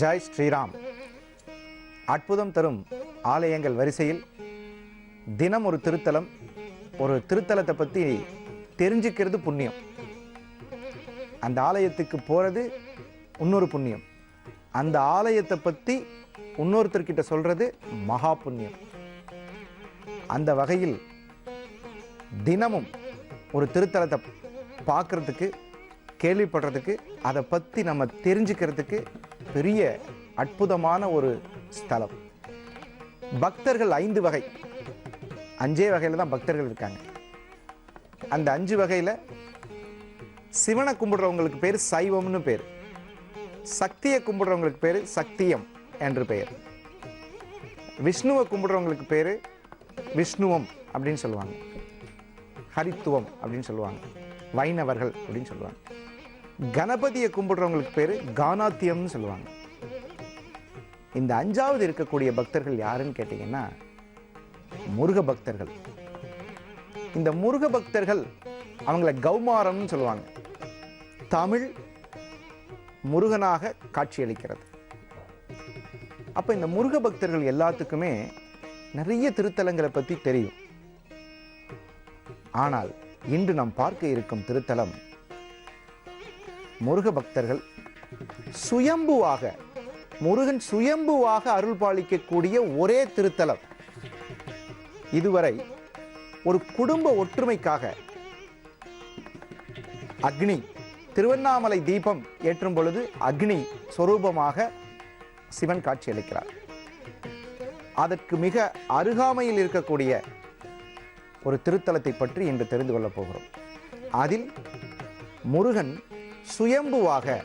ஜெய் ஸ்ரீராம். அற்புதம் தரும் ஆலயங்கள் வரிசையில் தினம் ஒரு திருத்தலம். ஒரு திருத்தலத்தை பற்றி தெரிஞ்சுக்கிறது புண்ணியம். அந்த ஆலயத்துக்கு போகிறது இன்னொரு புண்ணியம். அந்த ஆலயத்தை பற்றி இன்னொருத்தர்கிட்ட சொல்கிறது மகா புண்ணியம். அந்த வகையில் தினமும் ஒரு திருத்தலத்தை பார்க்குறதுக்கு, கேள்விப்படுறதுக்கு, அதை பற்றி நம்ம தெரிஞ்சுக்கிறதுக்கு பெரிய அற்புதமான ஒரு ஸ்தலம். பக்தர்கள் 5 வகை, 5 வகையில் தான் பக்தர்கள் இருக்காங்க. அந்த 5 வகையில் சிவனை கும்பிடுறவங்களுக்கு பேர் சைவம்னு பேர், சக்தியை கும்பிடுறவங்களுக்கு பேர் சக்தியம் என்று பெயர், விஷ்ணுவை கும்பிடுறவங்களுக்கு பேர் விஷ்ணுவம் அப்படின்னு சொல்லுவாங்க, ஹரித்துவம் அப்படின்னு சொல்லுவாங்க, வைணவர்கள் அப்படின்னு சொல்லுவாங்க. கணபதியை கும்பிடுறவங்களுக்கு பேர் கானாத்தியம்னு சொல்லுவாங்க. இந்த 5வது இருக்கக்கூடிய பக்தர்கள் யாருன்னு கேட்டீங்கன்னா முருக பக்தர்கள். இந்த முருக பக்தர்கள் அவங்கள கௌமாரம்னு சொல்லுவாங்க. தமிழ் முருகனாக காட்சியளிக்கிறது. அப்ப இந்த முருக பக்தர்கள் எல்லாத்துக்குமே நிறைய திருத்தலங்களை பற்றி தெரியும். ஆனால் இன்று நாம் பார்க்க இருக்கும் திருத்தலம் முருக பக்தர்கள் சுயம்புவாக, முருகன் சுயம்புவாக அருள் பாலிக்கக்கூடிய ஒரே திருத்தலம். இதுவரை ஒரு குடும்ப ஒற்றுமைக்காக அக்னி, திருவண்ணாமலை தீபம் ஏற்றும் பொழுது அக்னி சொரூபமாக சிவன் காட்சியளிக்கிறார். அதற்கு மிக அருகாமையில் இருக்கக்கூடிய ஒரு திருத்தலத்தை பற்றி இன்று தெரிந்து கொள்ளப் போகிறோம். அதில் முருகன் சுயம்புவாக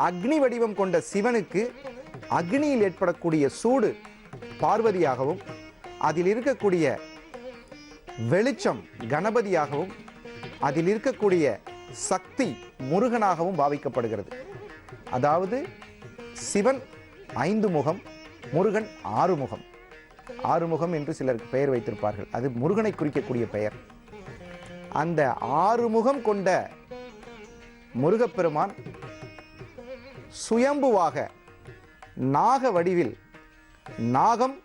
அக்னி வடிவம் கொண்ட சிவனுக்கு அக்னியில் ஏற்படக்கூடிய சூடு பார்வதியாகவும், அதில் இருக்கக்கூடிய வெளிச்சம் கணபதியாகவும், அதில் இருக்கக்கூடிய சக்தி முருகனாகவும் பாவிக்கப்படுகிறது. அதாவது சிவன் 5 முகம், முருகன் 6 முகம். 6 முகம் என்று சிலருக்கு பெயர் வைத்திருப்பார்கள். அது முருகனை குறிக்கக்கூடிய பெயர். அந்த 6 முகம் கொண்ட முருகப்பெருமான் சுயம்புவாக நாக வடிவில், நாகம்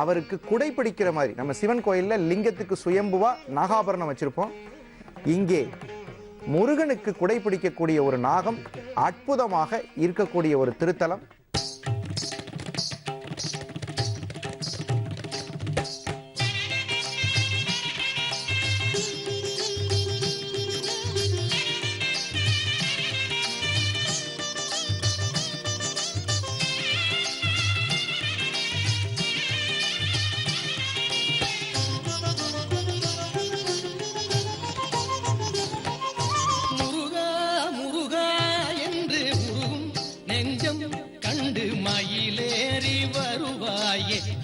அவருக்கு குடை பிடிக்கிற மாதிரி, நம்ம சிவன் கோயிலில் லிங்கத்துக்கு சுயம்புவா நாகாபரணம் வச்சிருப்போம். இங்கே முருகனுக்கு குடை பிடிக்கக்கூடிய ஒரு நாகம் அற்புதமாக இருக்கக்கூடிய ஒரு திருத்தலம்.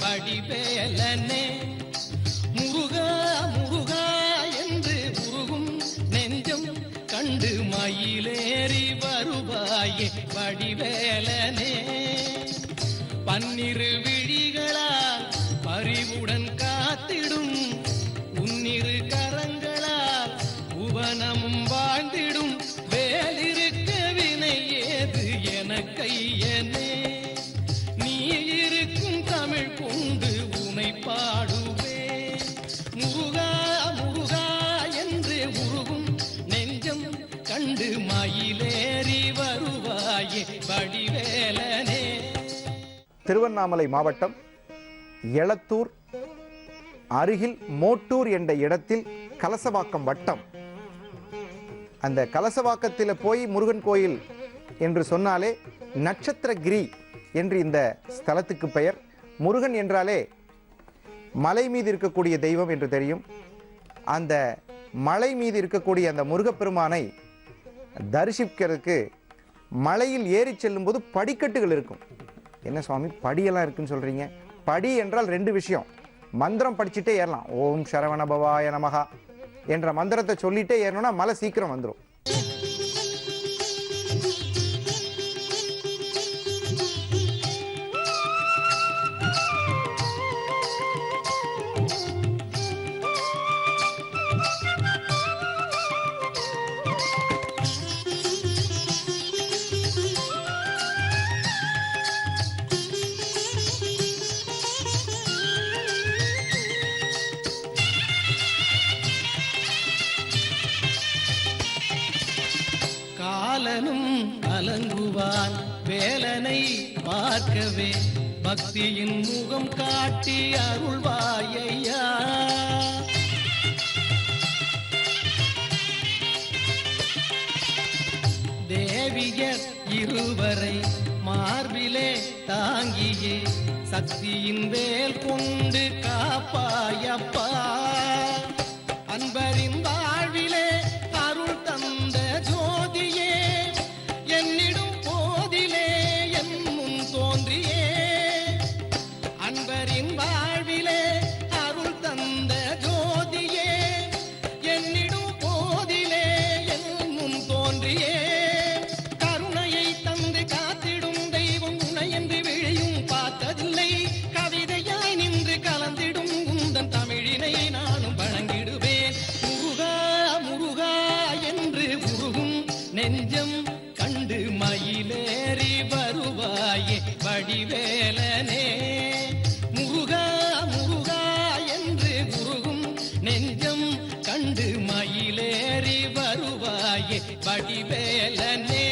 வடிவேலனே முருகா முருகா என்று உருகும் நெஞ்சம் கண்டு மயிலேறி வருவாயே வடிவேலனே. பன்னிரு விழிகளால் பரிவுடன் காத்திடும் உன்னிரு கரங்களால் புவனமும் வாழ்ந்திடும் வேலிருக்க வினை ஏது என கையனே. நீ இருக்கும் தமிழ் கொண்டு உனை பாடுவே முருகா முருகா என்று உருகும் நெஞ்சம் கண்டு மயிலேறி வருவாயே வடிவேலனே. திருவண்ணாமலை மாவட்டம் எளத்தூர் அருகில் மோட்டூர் என்ற இடத்தில் கலசவாக்கம் வட்டம். அந்த கலசவாக்கத்தில் போய் முருகன் கோயில் என்று சொன்னாலே நட்சத்திரகிரி என்று இந்த ஸ்தலத்துக்கு பெயர். முருகன் என்றாலே மலை மீது இருக்கக்கூடிய தெய்வம் என்று தெரியும். அந்த மலை மீது இருக்கக்கூடிய அந்த முருகப்பெருமானை தரிசிக்கிறதுக்கு மலையில் ஏறி செல்லும் போது படிக்கட்டுகள் இருக்கும். என்ன சுவாமி படியெல்லாம் இருக்குன்னு சொல்றீங்க? படி என்றால் 2 விஷயம். மந்திரம் படிச்சுட்டே ஏறலாம். ஓம் சரவண பவாய நமகா என்ற மந்திரத்தை சொல்லிட்டே ஏறணும்னா மலை சீக்கிரம் வந்துடும். காலனும் கலங்குவான் வேலனை பார்க்கவே பக்தியின் முகம் காட்டி அருள்வாயையா. தேவியர் இருவரை மார்பிலே தாங்கியே சக்தியின் வேல் கொண்டு காப்பாயப்பா. அன்பரின் வாழ்விலே அருள் தந்த ஜோதியே என்னிடும் போதிலே என் முன் தோன்றியே. அன்பரின் வாழ்விலே அருள் தந்த ஜோதியே என்னிடும் போதிலே என் முன் தோன்றியே. கருணையை தந்து காத்திடும் தெய்வம் உனை என்று விழியும் பார்த்ததில்லை. கவிதையாய் நின்று கலந்திடும் உந்தன் தமிழினை நானும் வழங்கிடுவேன். முருகா முருகா என்று உருகும் நெஞ்சம் கண்டு மயிலேறி வருவாயே வடிவேலனே. முருகா முருகா என்று உருகும் நெஞ்சம் கண்டு மயிலேறி வருவாயே வடிவேலனே.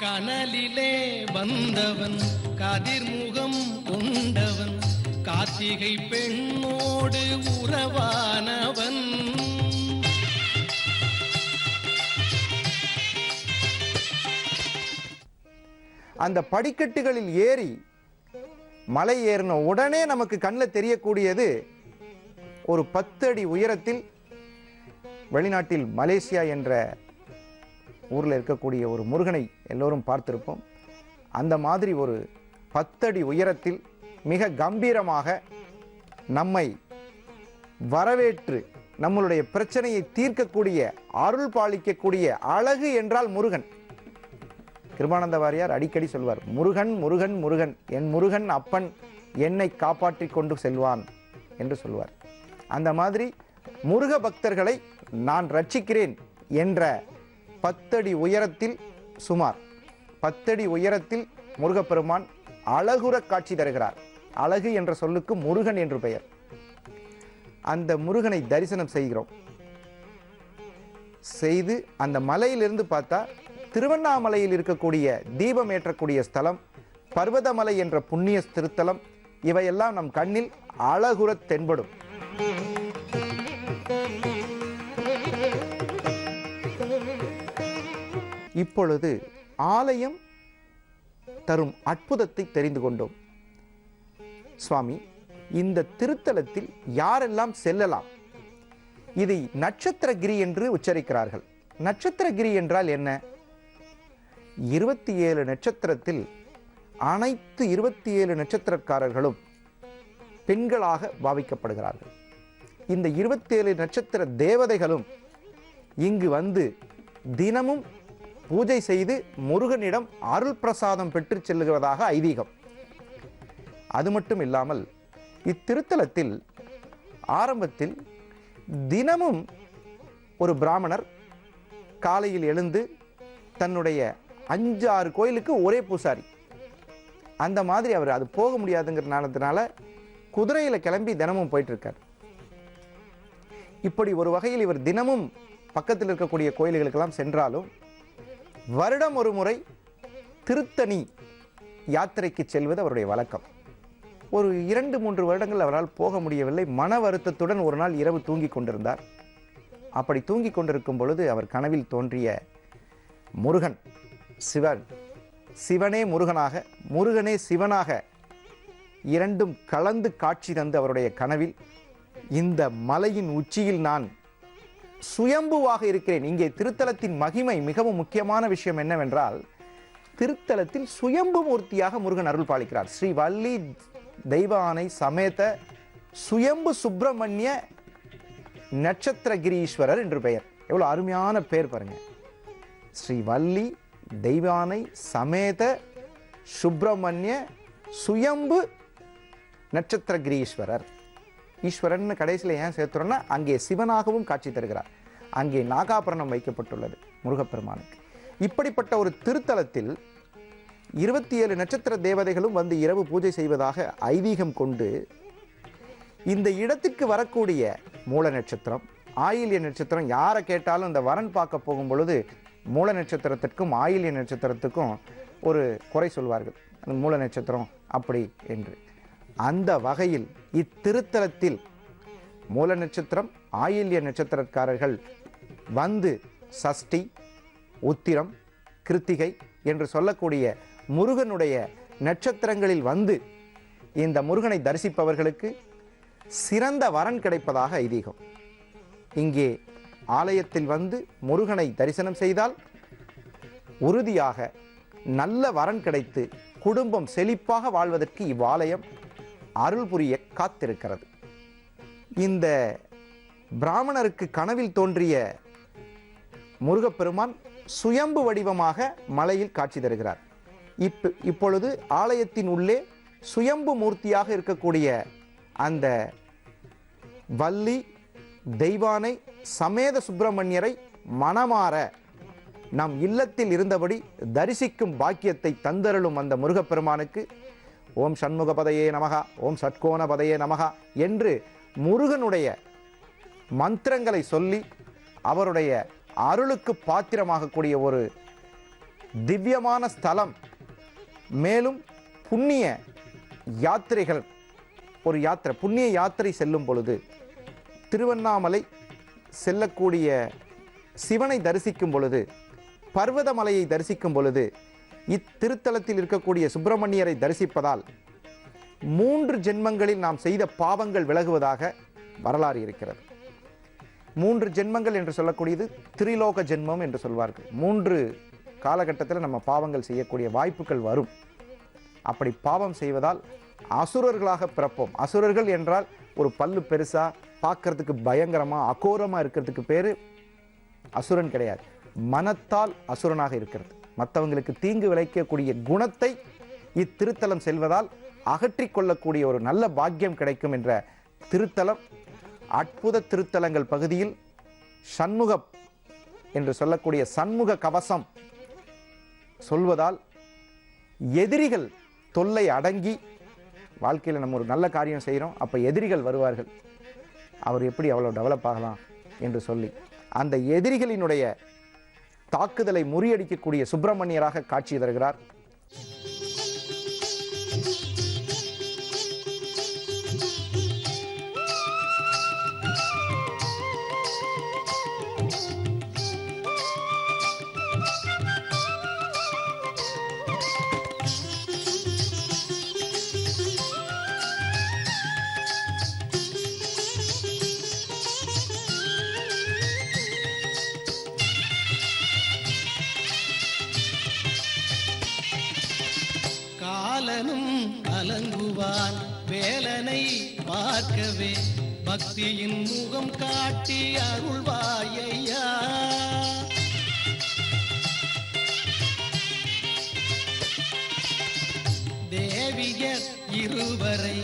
கனலிலே வந்தவன் கதிர்முகம் கொண்டவன் கார்த்திகை பெண்ணோடு உறவானவன். அந்த படிக்கட்டுகளில் ஏறி மலை ஏறின உடனே நமக்கு கண்ணில் தெரியக்கூடியது ஒரு 10 அடி உயரத்தில் வெளிநாட்டில் மலேசியா என்ற ஊரில் இருக்கக்கூடிய ஒரு முருகனை எல்லோரும் பார்த்திருப்போம். அந்த மாதிரி ஒரு 10 அடி உயரத்தில் மிக கம்பீரமாக நம்மை வரவேற்று நம்மளுடைய பிரச்சனையை தீர்க்கக்கூடிய அருள் பாலிக்கக்கூடிய அழகு என்றால் முருகன். கிருபானந்த வாரியார் அடிக்கடி சொல்வார், முருகன் முருகன் முருகன், என் முருகன் அப்பன் என்னை காப்பாற்றி கொண்டு செல்வான் என்று சொல்வார். அந்த மாதிரி முருக பக்தர்களை நான் ரட்சிக்கிறேன் என்ற 10 அடி உயரத்தில், சுமார் 10 அடி உயரத்தில் முருகப்பெருமான் அழகுற காட்சி தருகிறார். அழகு என்ற சொல்லுக்கு முருகன் என்று பெயர். அந்த முருகனை தரிசனம் செய்கிறோம். செய்து அந்த மலையிலிருந்து பார்த்தா திருவண்ணாமலையில் இருக்கக்கூடிய தீபம் ஏற்றக்கூடிய ஸ்தலம், பர்வதமலை என்ற புண்ணிய திருத்தலம், இவையெல்லாம் நம் கண்ணில் அழகுற தென்படும். இப்பொழுது ஆலயம் தரும் அற்புதத்தை தெரிந்து கொண்டோம். சுவாமி, இந்த திருத்தலத்தில் யாரெல்லாம் செல்லலாம்? இதை நட்சத்திரகிரி என்று உச்சரிக்கிறார்கள். நட்சத்திரகிரி என்றால் என்ன? 27 நட்சத்திரத்தில் அனைத்து 27 நட்சத்திரக்காரர்களும் பெண்களாக பாவிக்கப்படுகிறார்கள். இந்த 27 நட்சத்திர தேவதைகளும் இங்கு வந்து தினமும் பூஜை செய்து முருகனிடம் அருள் பிரசாதம் பெற்று செல்லுகிறதாக ஐதீகம். அது மட்டும் இல்லாமல் இத்திருத்தலத்தில் ஆரம்பத்தில் தினமும் ஒரு பிராமணர் காலையில் எழுந்து தன்னுடைய 5-6 கோயிலுக்கு ஒரே பூசாரி, அந்த மாதிரி அவர் அது போக முடியாதுங்கிறனால குதிரையில் கிளம்பி தினமும் போயிட்டு இருக்கார். இப்படி ஒரு வகையில் இவர் தினமும் பக்கத்தில் இருக்கக்கூடிய கோயில்களுக்கெல்லாம் சென்றாலும் வருடம் ஒரு முறை திருத்தணி யாத்திரைக்கு செல்வது அவருடைய வழக்கம். ஒரு 2-3 வருடங்கள் அவரால் போக முடியவில்லை. மன வருத்தத்துடன் ஒரு நாள் இரவு தூங்கி கொண்டிருந்தார். அப்படி தூங்கி கொண்டிருக்கும் பொழுது அவர் கனவில் தோன்றிய முருகன், சிவன், சிவனே முருகனாக, முருகனே சிவனாக இரண்டும் கலந்து காட்சி தந்து அவருடைய கனவில், இந்த மலையின் உச்சியில் நான் சுயம்புவாக இருக்கிறேன். இங்கே திருத்தலத்தின் மகிமை மிகவும் முக்கியமான விஷயம் என்னவென்றால், திருத்தலத்தில் சுயம்பு மூர்த்தியாக முருகன் அருள் பாலிக்கிறார். ஸ்ரீ வள்ளி தெய்வானை சமேத சுயம்பு சுப்பிரமணிய நட்சத்திரகிரீஸ்வரர் என்று பெயர். எவ்வளவு அருமையான பெயர் பாருங்க. ஸ்ரீ வள்ளி தெய்வானை சமேத சுப்பிரமணிய சுயம்பு நட்சத்திரகிரீஸ்வரர். ஈஸ்வரன் கடைசியில் ஏன் சேர்த்துறோம்னா அங்கே சிவனாகவும் காட்சி தருகிறார். அங்கே நாகாபரணம் வைக்கப்பட்டுள்ளது முருகப்பெருமானுக்கு. இப்படிப்பட்ட ஒரு திருத்தலத்தில் 27 நட்சத்திர தேவதைகளும் வந்து இரவு பூஜை செய்வதாக ஐதீகம் கொண்டு இந்த இடத்திற்கு வரக்கூடிய மூல நட்சத்திரம், ஆயில்ய நட்சத்திரம், யாரை கேட்டாலும் இந்த வரன் பார்க்க போகும் பொழுது மூல நட்சத்திரத்திற்கும் ஆயில்ய நட்சத்திரத்துக்கும் ஒரு குறை சொல்வார்கள். அந்த மூல நட்சத்திரம் அப்படி என்று. அந்த வகையில் இத்திருத்தலத்தில் மூல நட்சத்திரம் ஆயில்ய நட்சத்திரக்காரர்கள் வந்து சஷ்டி, உத்திரம், கிருத்திகை என்று சொல்லக்கூடிய முருகனுடைய நட்சத்திரங்களில் வந்து இந்த முருகனை தரிசிப்பவர்களுக்கு சிறந்த வரன் கிடைப்பதாக ஐதீகம். இங்கே ஆலயத்தில் வந்து முருகனை தரிசனம் செய்தால் உறுதியாக நல்ல வரன் கிடைத்து குடும்பம் செழிப்பாக வாழ்வதற்கு இவ்வாலயம் அருள் புரிய காத்திருக்கிறது. இந்த பிராமணருக்கு கனவில் தோன்றிய முருகப்பெருமான் சுயம்பு வடிவமாக மலையில் காட்சி தருகிறார். இப்பொழுது ஆலயத்தின் உள்ளே சுயம்பு மூர்த்தியாக இருக்கக்கூடிய அந்த வள்ளி தெய்வானை சமேத சுப்பிரமணியரை மனமாற நம் இல்லத்தில் இருந்தபடி தரிசிக்கும் பாக்கியத்தை தந்தருளும் அந்த முருகப்பெருமானுக்கு ஓம் சண்முகபதையே நமகா, ஓம் சட்கோணபதையே நமகா என்று முருகனுடைய மந்திரங்களை சொல்லி அவருடைய அருளுக்கு பாத்திரமாகக்கூடிய ஒரு திவ்யமான ஸ்தலம். மேலும் புண்ணிய யாத்திரைகள், ஒரு யாத்திரை, புண்ணிய யாத்திரை செல்லும் பொழுது திருவண்ணாமலை செல்லக்கூடிய சிவனை தரிசிக்கும் பொழுது, பர்வதமலையை தரிசிக்கும் பொழுது, இத்திருத்தலத்தில் இருக்கக்கூடிய சுப்பிரமணியரை தரிசிப்பதால் 3 ஜென்மங்களில் நாம் செய்த பாவங்கள் விலகுவதாக வரலாறு இருக்கிறது. 3 ஜென்மங்கள் என்று சொல்லக்கூடியது திரிலோக ஜென்மம் என்று சொல்வார்கள். 3 காலகட்டத்தில் நம்ம பாவங்கள் செய்யக்கூடிய வாய்ப்புகள் வரும். அப்படி பாவம் செய்வதால் அசுரர்களாக பிறப்போம். அசுரர்கள் என்றால் ஒரு பல்லு பெருசா பார்க்கறதுக்கு பயங்கரமா அகோரமா இருக்கிறதுக்கு பேரு அசுரன் கிடையாது. மனத்தால் அசுரனாக இருக்கிறது. மற்றவங்களுக்கு தீங்கு விளைக்கக்கூடிய குணத்தை இத்திருத்தலம் செல்வதால் அகற்றிக் கொள்ளக்கூடிய ஒரு நல்ல பாக்கியம் கிடைக்கும் என்ற திருத்தலம் அற்புத திருத்தலங்கள் பகுதியில் சண்முகம் என்று சொல்லக்கூடிய சண்முக கவசம் சொல்வதால் எதிரிகள் தொல்லை அடங்கி வாழ்க்கையில் நம்ம ஒரு நல்ல காரியம் செய்கிறோம், அப்போ எதிரிகள் வருவார்கள். அவர் எப்படி அவ்வளோ டெவலப் ஆகலாம் என்று சொல்லி அந்த எதிரிகளினுடைய தாக்குதலை முறியடிக்கக்கூடிய சுப்பிரமணியராக காட்சி தருகிறார். கலங்குவான் வேலனை பார்க்கவே பக்தியின் முகம் காட்டி அருள்வாயையா. தேவியர் இருவரை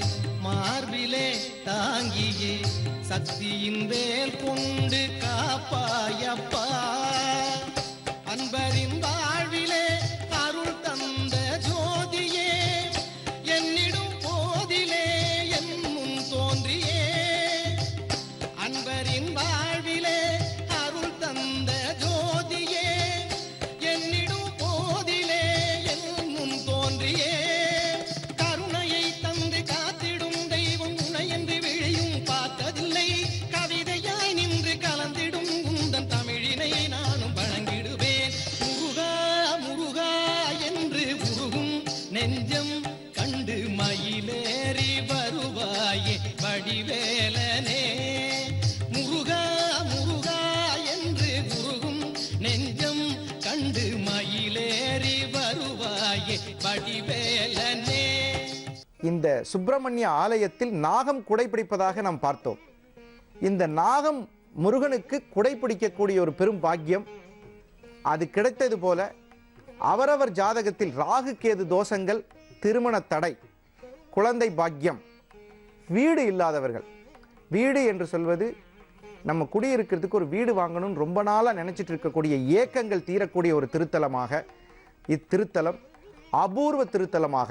மார்பிலே தாங்கியே சக்தியின் வேல் கொண்டு காப்பாயப்பா. அன்பரின் வாழ்விலே அருள் தந்த ஜோதியே என்னிடும் போதிலே என் முன் தோன்றியே. அன்பரின் வாழ்விலே அருள் தந்த ஜோதியே என்னிடும் போதிலே என் முன் தோன்றியே. கருணையை தந்து காத்திடும் தெய்வம் உனையென்று விழியும் பார்த்ததில்லை. கவிதையாய் நின்று கலந்திடும் உந்தன் தமிழினை நானும் வழங்கிடுவேன். முருகா முருகா என்று உருகும் நெஞ்சம் கண்டு மயிலேறி வருவாயே வடிவேலனே. முருகா முருகா என்று உருகும் நெஞ்சம் கண்டு மயிலேறி வருவாயே வடிவேலனே. இந்த சுப்பிரமணிய ஆலயத்தில் நாகம் குடைப்பிடிப்பதாக நாம் பார்த்தோம். இந்த நாகம் முருகனுக்கு குடைப்பிடிக்கக்கூடிய ஒரு பெரும் பாக்கியம். அது கிடைத்தது போல அவரவர் ஜாதகத்தில் ராகு கேது தோஷங்கள், திருமண தடை, குழந்தை பாக்கியம், வீடு இல்லாதவர்கள், வீடு என்று சொல்வது நம்ம குடியிருக்கிறதுக்கு ஒரு வீடு வாங்கணும்னு ரொம்ப நாளாக நினச்சிட்டு இருக்கக்கூடிய ஏக்கங்கள் தீரக்கூடிய ஒரு திருத்தலமாக இத்திருத்தலம் அபூர்வ திருத்தலமாக.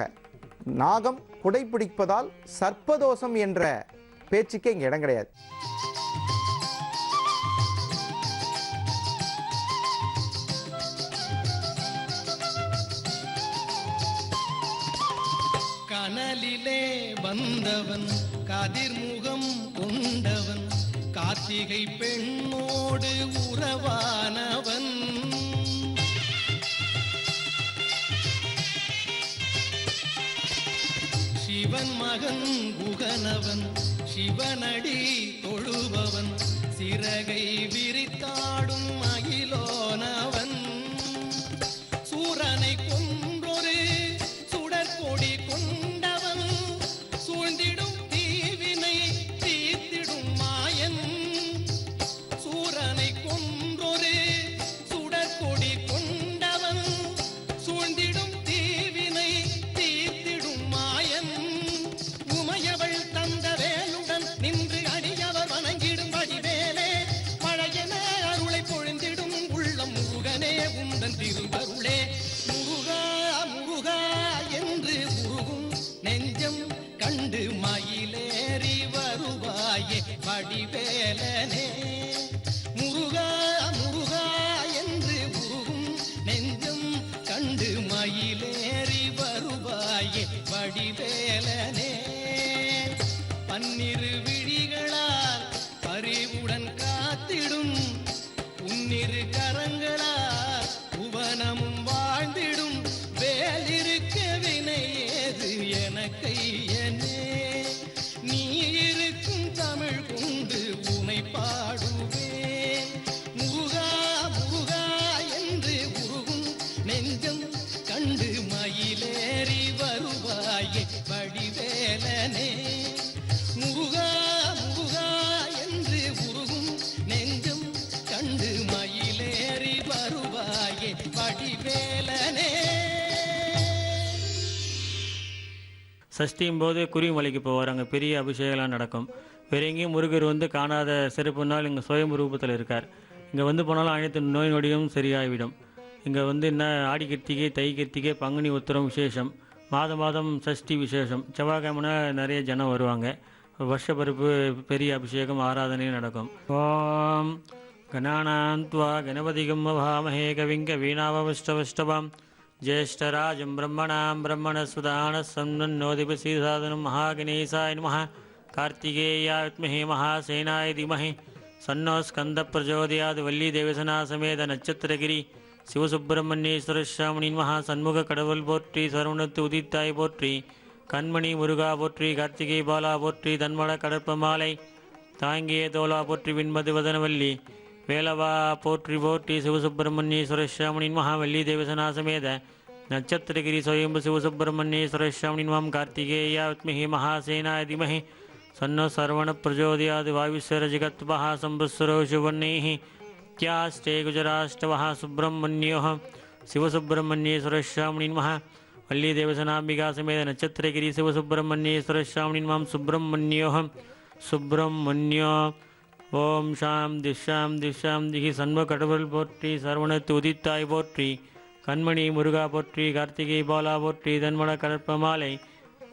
நாகம் குடைப்பிடிப்பதால் சர்ப்பதோஷம் என்ற பேச்சுக்கே இங்கே இடம் கிடையாது. கனலிலே வந்தவன் கதிர்முகம் கொண்டவன் கார்த்திகை பெண்ணோடு உறவானவன் சிவன் மகன் குகனவன் சிவனடி தொழுபவன் சிறகை விரித்தாடும் அகிலோனவன் சூரனை கொன்றொரு சுடற்கொடி கொண்டவன் சூழ்ந்திடும் தீவினை தீர்த்திடும் மாயன் சூரனை கொன்றொரு சுடற்கொடி கொண்டவன் சூழ்ந்திடும் தீவினை தீர்த்திடும் மாயன் உமையவள் தந்த வேலுடன் நின்று அடியவர் வணங்கிடும் வடிவேலே மழையென அருளை பொழிந்திடும் உள்ளம் முருகனே உந்தன் திருவருளே முருகா முருகா என்று உருகும் நெஞ்சம் கண்டு மயிலேறி வருவாயே வடிவேலனே முருகா முருகா என்று உருகும் நெஞ்சம் கண்டு மயிலேறி வருவாயே வடிவேலனே பன்னிரு விழிகளால் பரிவுடன் காத்திடும் உன்னிரு கரங்களால் புவனமும் வாழ்ந்திடும் வேலிருக்க வினை ஏது எனக்கையனே நீ இருக்கும் தமிழ் கொண்டு உனை பாடுவேன் முருகா முருகா என்று உருகும் நெஞ்சம் கண்டு மயிலேறி வருவாயே வடிவேலனே முருகா முருகா என்று உருகும் நெஞ்சம் கண்டு மயிலேறி வருவாயே வடிவேலனே. சஷ்டியும் போது குறிமலைக்கு போவார். அங்கே பெரிய அபிஷேகம்லாம் நடக்கும். வேறு எங்கேயும் முருகர் வந்து காணாத சிறப்பு நாள் இங்கே சுயம் ரூபத்தில் இருக்கார். இங்கே வந்து போனாலும் அனைத்து நோய் நொடியும் சரியாகிவிடும். இங்கே வந்து என்ன ஆடி கிருத்திகை, தை கிருத்திகை, பங்குனி உத்திரம் விசேஷம், மாதம் மாதம் சஷ்டி விசேஷம், செவ்வாய்க்கிழமை நிறைய ஜனம் வருவாங்க. வருஷப்பருப்பு பெரிய அபிஷேகம் ஆராதனையும் நடக்கும். ஓம் கணானாந்த்வா கணபதிகம் வபாமஹே கவிங்க வீணாவஷ்டவஷ்டவாம் ज्येष्ठराजं ब्रह्मणां ब्रह्मणस्वदानस्सन्नोदिपसीसादनं महागणेशाय नमः कार्तिकेयाय विद्महे महासेनाय धीमहि सन्नो स्कन्दप्रचोदयात् वल्लीदेवसेनासमेत नक्षत्रगिरि சிவசுப்பிரமணியேஸ்வர சாமணி மகா சண்முக கடவுள் போற்றி, சரவணத்து உதித்தாய் போற்றி, கண்மணி முருகா போற்றி, கார்த்திகை பாலா போற்றி, தன்மட கடற்பமாலை தாங்கிய தோலா போற்றி, விண்மது வதனவல்லி வேலவா போற்றி போற்றி, சிவசுப்பிரமணியேஸ்வர சாமணி மகா வள்ளி தேவசனாசமேத நட்சத்திரகிரி சுயம்பு சிவசுப்பிரமணியேஸ்வர சாமணி மாம் கார்த்திகேயா வித்மஹே மகாசேனாய தீமஹி சன்னோ சரவண பிரச்சோதயாத் வாயுஸ்வர ஜகத்பஹ சம்புஸ்வரோ சுவர்ணைः क्यास्ते गुजराष्टवः सुब्रह्मण्योः शिवसुब्रह्मण्येश्वर स्वामिनि नमः वल्ली देवसेनाम्बिका समेत नक्षत्रगिरि शिवसुब्रह्मण्येश्वर स्वामिनि नमः सुब्रह्मण्योः सुब्रह्मण्यो ओम शाम दिहि सन्व கடவுள் போற்றி, சரவணத்து உதித்தாய் போற்றி, கண்மணி முருகா போற்றி, கார்த்திகை பாலா போற்றி, தன்மட கடற்பமாலை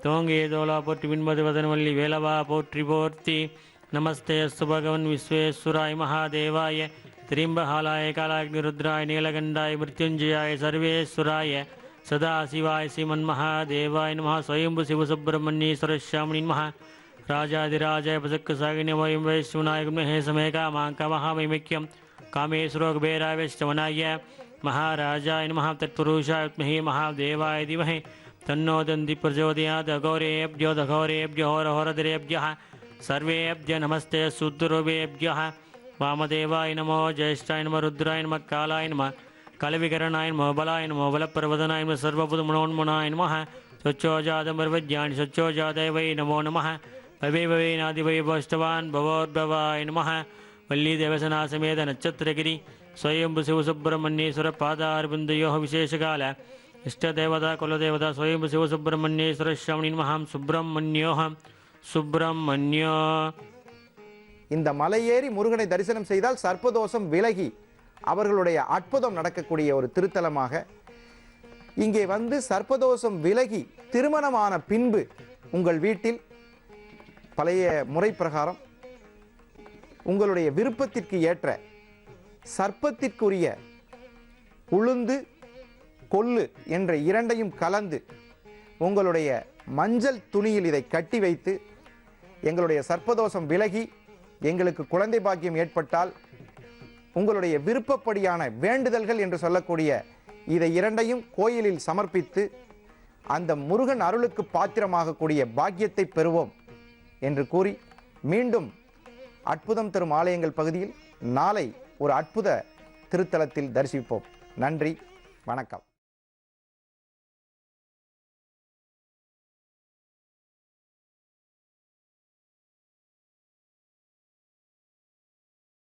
தோங்கிய தோலா போற்றி, விண்மது வதனவல்லி வேலவா போற்றி போற்றி. நமஸ்தே அஸ்து பகவன் விஸ்வேஸ்வராய மகாதேவாய त्रिंबहालाय कालाग्निरुद्राय नीलकंठाय मृत्युंजयाय सर्वेश्वराय सदाशिवाय श्रीमन्महादेवाय नमः स्वयंभु शिवसुब्रह्मण्येश्वर स्वामिनि नमः राजाधिराजाय प्रसक्कसागिने वयं वैश्वनाय गुणहे समय कामाकमहामैक्यं कामेश्वरो कुबेराय वैष्णवनाय महाराजाय नमः तत्पुरुषाय विद्महे महादेवाय धीमहि तन्नो दन्ति प्रचोदयात् अघोरेभ्यो दघोरेभ्यो होरहोरधरेभ्यः सर्वेभ्यो नमस्ते शूद्ररूपेभ्यः वामदेवाय नमो ज्येष्ठाय नमः रुद्राय नमः कालाय नमः கலவிகரனாய நம பலாய நம பலப்பிரவதனாய நம சர்வபுத மனோன்மனாய நம சொச்சோஜாதமர்வஜானி சொச்சோஜாதேவை நமோ நம பவே பவே நாதிவை பஷ்டவான் பவோர்பவாய நம வள்ளி தேவசனாசமேத நட்சத்திரகிரி ஸ்வயம்பு சிவசுப்பிரமணியேஸ்வர பாதார்பிந்தயோ விசேஷகால இஷ்டதேவதா குலதேவதா ஸ்வயம்பு சிவசுப்பிரமணியேஸ்வர ஸ்ரவணி மகாம் சுப்பிரமணியோகம் சுப்பிரமணியோ. இந்த மலையேறி முருகனை தரிசனம் செய்தால் சர்ப்பதோஷம் விலகி அவர்களுடைய அற்புதம் நடக்கக்கூடிய ஒரு திருத்தலமாக, இங்கே வந்து சர்ப்பதோஷம் விலகி திருமணமான பின்பு உங்கள் வீட்டில் பழைய முறை பிரகாரம் உங்களுடைய விருப்பத்திற்கு ஏற்ற சர்ப்பத்திற்குரிய உளுந்து கொள்ளு என்ற இரண்டையும் கலந்து உங்களுடைய மஞ்சள் துணியில் இதை கட்டி வைத்து, எங்களுடைய சர்ப்பதோஷம் விலகி எங்களுக்கு குழந்தை பாக்கியம் ஏற்பட்டால் உங்களுடைய விருப்பப்படியான வேண்டுதல்கள் என்று சொல்லக்கூடிய இதை இரண்டையும் கோயிலில் சமர்ப்பித்து அந்த முருகன் அருளுக்கு பாத்திரமாகக்கூடிய பாக்கியத்தை பெறுவோம் என்று கூறி, மீண்டும் அற்புதம் தரும் ஆலயங்கள் பகுதியில் நாளை ஒரு அற்புத திருத்தலத்தில் தரிசிப்போம். நன்றி, வணக்கம்.